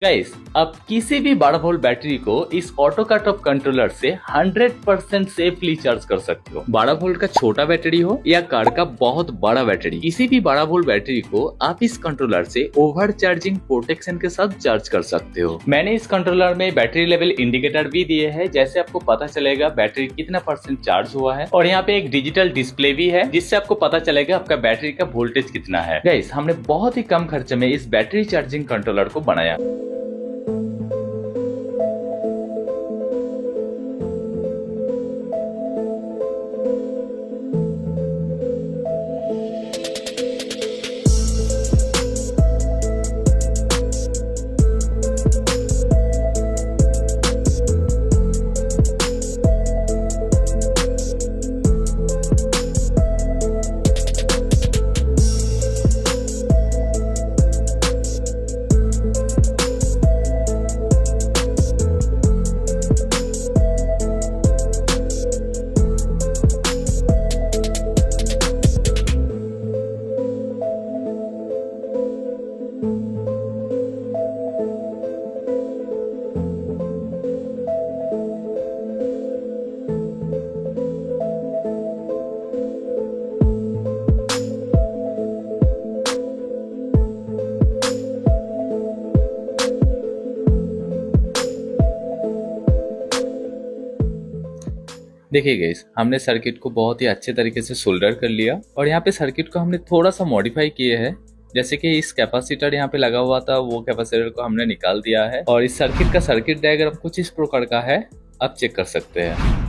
Guys, आप किसी भी 12 वोल्ट बैटरी को इस ऑटो कट ऑफ कंट्रोलर से 100% सेफली चार्ज कर सकते हो। 12 वोल्ट का छोटा बैटरी हो या कार का बहुत बड़ा बैटरी, किसी भी 12 वोल्ट बैटरी को आप इस कंट्रोलर से ओवर चार्जिंग प्रोटेक्शन के साथ चार्ज कर सकते हो। मैंने इस कंट्रोलर में बैटरी लेवल इंडिकेटर भी दिए हैं, जैसे आपको पता चलेगा बैटरी कितना % चार्ज हुआ है। और यहाँ पे एक डिजिटल डिस्प्ले भी है, जिससे आपको पता चलेगा आपका बैटरी का वोल्टेज कितना है। गाइस, हमने बहुत ही कम खर्चे में इस बैटरी चार्जिंग कंट्रोलर को बनाया। देखिए गाइस, हमने सर्किट को बहुत ही अच्छे तरीके से सोल्डर कर लिया और यहाँ पे सर्किट को हमने थोड़ा सा मॉडिफाई किए है। जैसे कि इस कैपेसिटर यहाँ पे लगा हुआ था, वो कैपेसिटर को हमने निकाल दिया है और इस सर्किट का सर्किट डायग्राम कुछ इस प्रकार का है, आप चेक कर सकते हैं।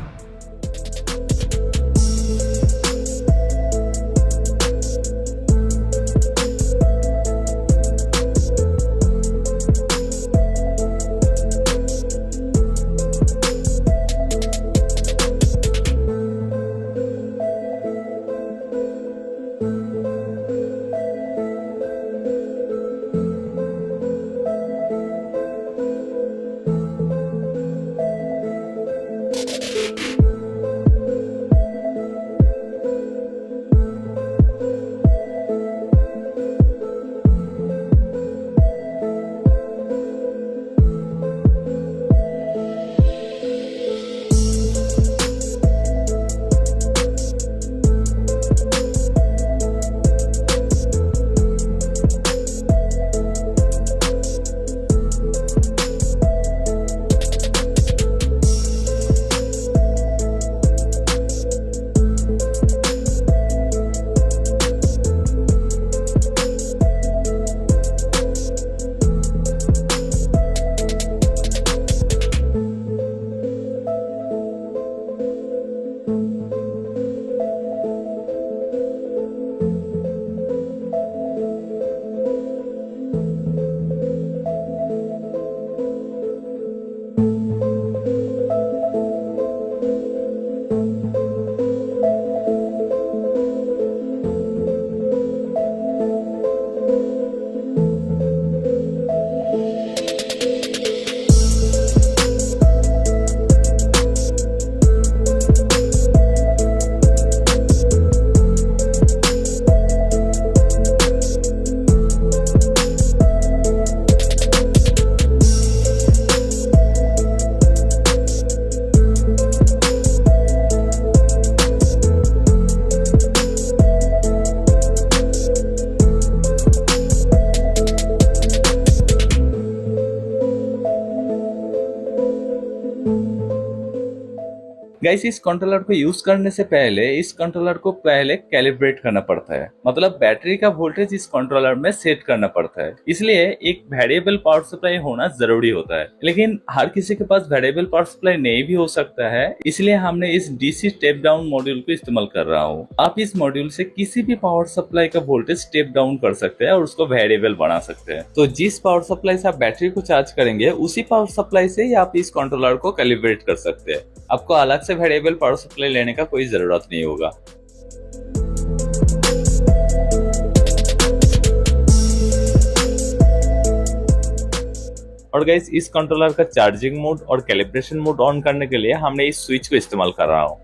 गाइस, इस कंट्रोलर को यूज करने से पहले इस कंट्रोलर को पहले कैलिब्रेट करना पड़ता है, मतलब बैटरी का वोल्टेज इस कंट्रोलर में सेट करना पड़ता है। इसलिए एक वेरिएबल पावर सप्लाई होना जरूरी होता है, लेकिन हर किसी के पास वेरिएबल पावर सप्लाई नहीं भी हो सकता है। इसलिए हमने इस डीसी स्टेप डाउन मॉड्यूल को इस्तेमाल कर रहा हूँ। आप इस मॉड्यूल से किसी भी पावर सप्लाई का वोल्टेज स्टेप डाउन कर सकते हैं और उसको वेरिएबल बना सकते हैं। तो जिस पावर सप्लाई से आप बैटरी को चार्ज करेंगे, उसी पावर सप्लाई से ही आप इस कंट्रोलर को कैलिब्रेट कर सकते हैं। आपको अलग से वेरिएबल पावर सप्लाई लेने का कोई जरूरत नहीं होगा। और गाइस, इस कंट्रोलर का चार्जिंग मोड और कैलिब्रेशन मोड ऑन करने के लिए हमने इस स्विच को इस्तेमाल कर रहा हूँ।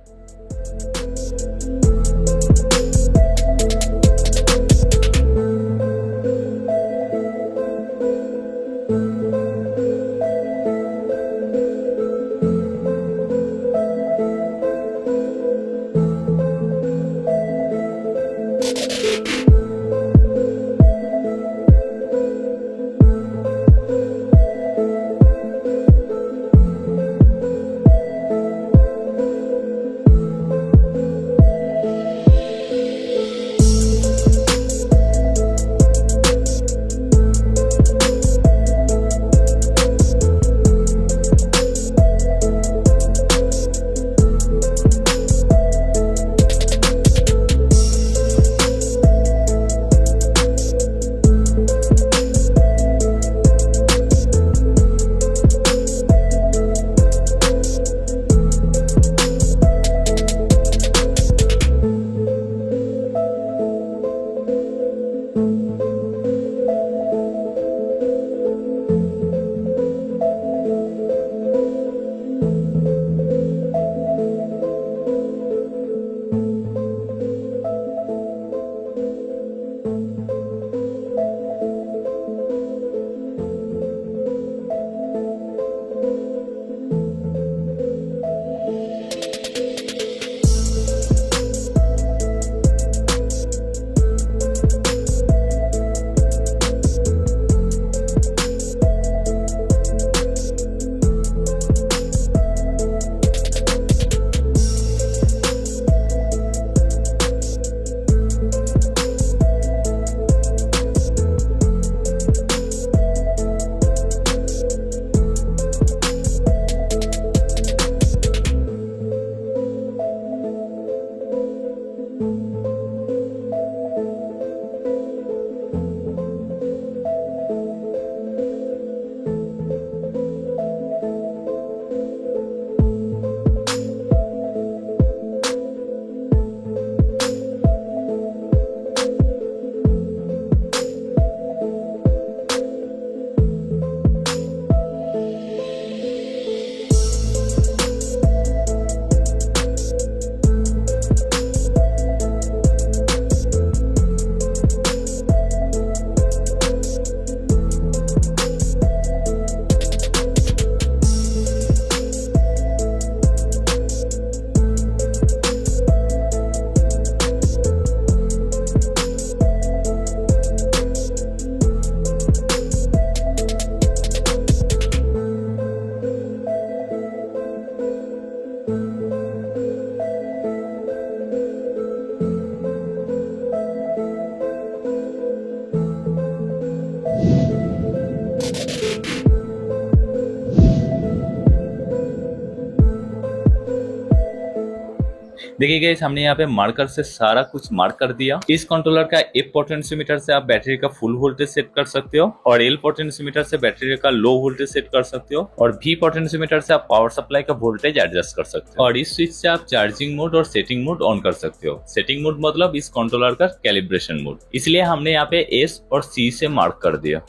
देखिए गाइस, हमने यहाँ पे मार्कर से सारा कुछ मार्क कर दिया। इस कंट्रोलर का F पोटेंशियोमीटर से आप बैटरी का फुल वोल्टेज सेट कर सकते हो और L पोटेंशियोमीटर से बैटरी का लो वोल्टेज सेट कर सकते हो और V पोटेंशियोमीटर से आप पावर सप्लाई का वोल्टेज एडजस्ट कर सकते हो और इस स्विच से आप चार्जिंग मोड और सेटिंग मोड ऑन कर सकते हो। सेटिंग मोड मतलब इस कंट्रोलर का कैलिब्रेशन मोड, इसलिए हमने यहाँ पे S और C से मार्क कर दिया।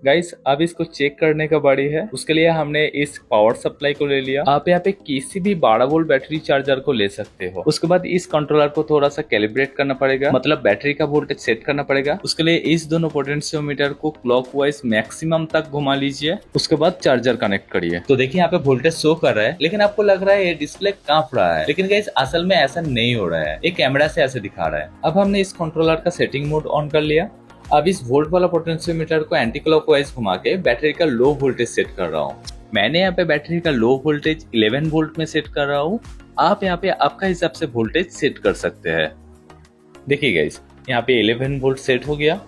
गाइस, अब इसको चेक करने का बारी है। उसके लिए हमने इस पावर सप्लाई को ले लिया। आप यहाँ पे किसी भी 12 वोल्ट बैटरी चार्जर को ले सकते हो। उसके बाद इस कंट्रोलर को थोड़ा सा कैलिब्रेट करना पड़ेगा, मतलब बैटरी का वोल्टेज सेट करना पड़ेगा। उसके लिए इस दोनों पोटेंशियोमीटर को क्लॉकवाइज मैक्सिमम तक घुमा लीजिए। उसके बाद चार्जर कनेक्ट करिए। तो देखिए यहाँ पे वोल्टेज शो कर रहा है, लेकिन आपको लग रहा है ये डिस्प्ले कांप रहा है, लेकिन गाइस असल में ऐसा नहीं हो रहा है, ये कैमरा से ऐसे दिखा रहा है। अब हमने इस कंट्रोलर का सेटिंग मोड ऑन कर लिया। अब इस वोल्ट वाला पोटेंशियोमीटर को एंटी क्लॉकवाइज घुमा के बैटरी का लो वोल्टेज सेट कर रहा हूँ। मैंने यहाँ पे बैटरी का लो वोल्टेज 11 वोल्ट में सेट कर रहा हूँ। आप यहाँ पे आपका हिसाब से वोल्टेज सेट कर सकते हैं। देखिए गाइस, यहाँ पे 11 वोल्ट सेट हो गया।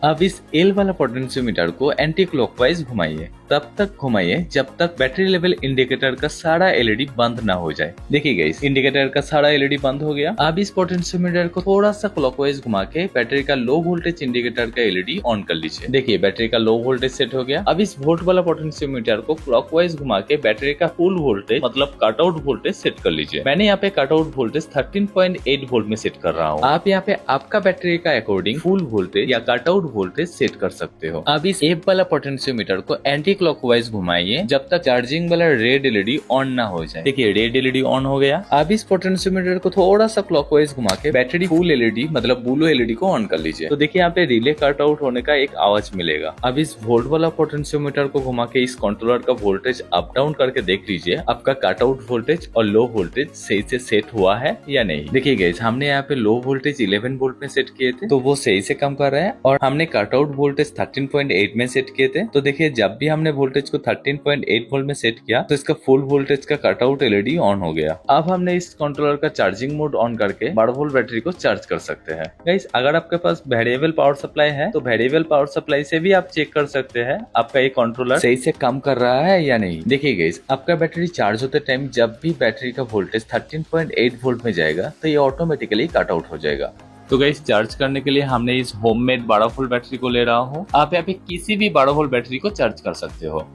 अब इस L वाला पोटेंशियोमीटर को एंटी क्लॉकवाइज घुमाइए, तब तक घुमाइए जब तक बैटरी लेवल इंडिकेटर का सारा एलईडी बंद ना हो जाए। देखिए गाइस, इंडिकेटर का सारा एलईडी बंद हो गया। अब इस पोटेंशियोमीटर को थोड़ा सा क्लॉकवाइज घुमा के बैटरी का लो वोल्टेज इंडिकेटर का एलईडी ऑन कर लीजिए। देखिए बैटरी का लो वोल्टेज सेट हो गया। अब इस वोल्ट वाला पोटेंशियोमीटर को क्लॉकवाइज घुमा के बैटरी का फुल वोल्टेज मतलब कट आउट वोल्टेज सेट कर लीजिए। मैंने यहाँ पे कट आउट वोल्टेज 13.8 वोल्ट में सेट कर रहा हूँ। आप यहाँ पे आपका बैटरी का अकॉर्डिंग फुल वोल्टेज या कट आउट वोल्टेज सेट कर सकते हो। अब इस एप वाला पोटेंशियोमीटर को एंटी क्लॉकवाइज घुमाइए जब तक चार्जिंग वाला रेड एलईडी ऑन ना हो जाए। देखिए रेड एलईडी ऑन हो गया। अब इस पोटेंशियोमीटर को थोड़ा सा क्लॉकवाइज घुमा के बैटरी फुल एलईडी मतलब ब्लू एलईडी को ऑन कर लीजिए। तो देखिए यहाँ पे रिले कट आउट होने का एक आवाज मिलेगा। अब इस वोल्ट वाला पोटेंशियोमीटर को घुमा के इस कंट्रोलर का वोल्टेज अप डाउन करके देख लीजिए आपका कट आउट वोल्टेज और लो वोल्टेज सही से सेट हुआ है या नहीं। देखिए गाइस, हमने यहाँ पे लो वोल्टेज 11 वोल्ट में सेट किए थे तो वो सही से काम कर रहा है और हमने कट आउट वोल्टेज 13.8 में सेट किए थे। तो देखिए जब भी हमने वोल्टेज को 13.8 वोल्ट में सेट किया तो इसका फुल वोल्टेज का कट आउट एलईडी ऑन हो गया। अब हमने इस कंट्रोलर का चार्जिंग मोड ऑन करके 12 वोल्ट बैटरी को चार्ज कर सकते हैं। गाइस, अगर आपके पास वेरिएबल पावर सप्लाई है तो वेरिएबल पावर सप्लाई से भी आप चेक कर सकते हैं आपका ये कंट्रोलर सही से काम कर रहा है या नहीं। देखिए गाइस, आपका बैटरी चार्ज होते टाइम जब भी बैटरी का वोल्टेज 13.8 वोल्ट में जाएगा तो ये ऑटोमेटिकली कट आउट हो जाएगा। तो गाइस, चार्ज करने के लिए हमने इस होममेड 12 वोल्ट बैटरी को ले रहा हूँ। आप यहाँ पे किसी भी 12 वोल्ट बैटरी को चार्ज कर सकते हो।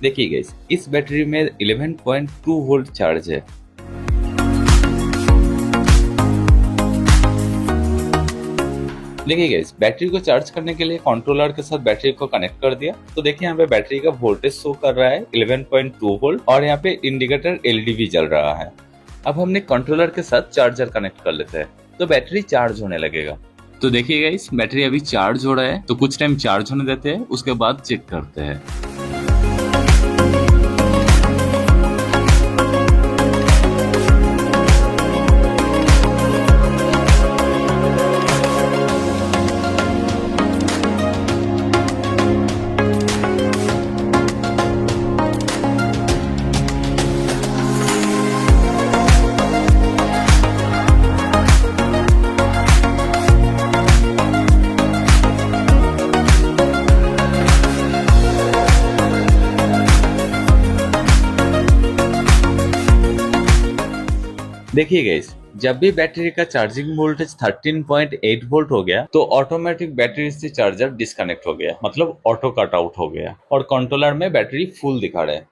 देखिए गाइस, इस बैटरी में 11.2 वोल्ट चार्ज है। देखिए गाइस, बैटरी को चार्ज करने के लिए कंट्रोलर के साथ बैटरी को कनेक्ट कर दिया। तो देखिए यहाँ पे बैटरी का वोल्टेज शो कर रहा है 11.2 वोल्ट और यहाँ पे इंडिकेटर एलईडी भी जल रहा है। अब हमने कंट्रोलर के साथ चार्जर कनेक्ट कर लेते हैं तो बैटरी चार्ज होने लगेगा। तो देखिए गाइस, बैटरी अभी चार्ज हो रहा है तो कुछ टाइम चार्ज होने देते हैं, उसके बाद चेक करते हैं। देखिए गाइस, जब भी बैटरी का चार्जिंग वोल्टेज 13.8 वोल्ट हो गया तो ऑटोमेटिक बैटरी से चार्जर डिस्कनेक्ट हो गया, मतलब ऑटो कट आउट हो गया और कंट्रोलर में बैटरी फुल दिखा रहा है।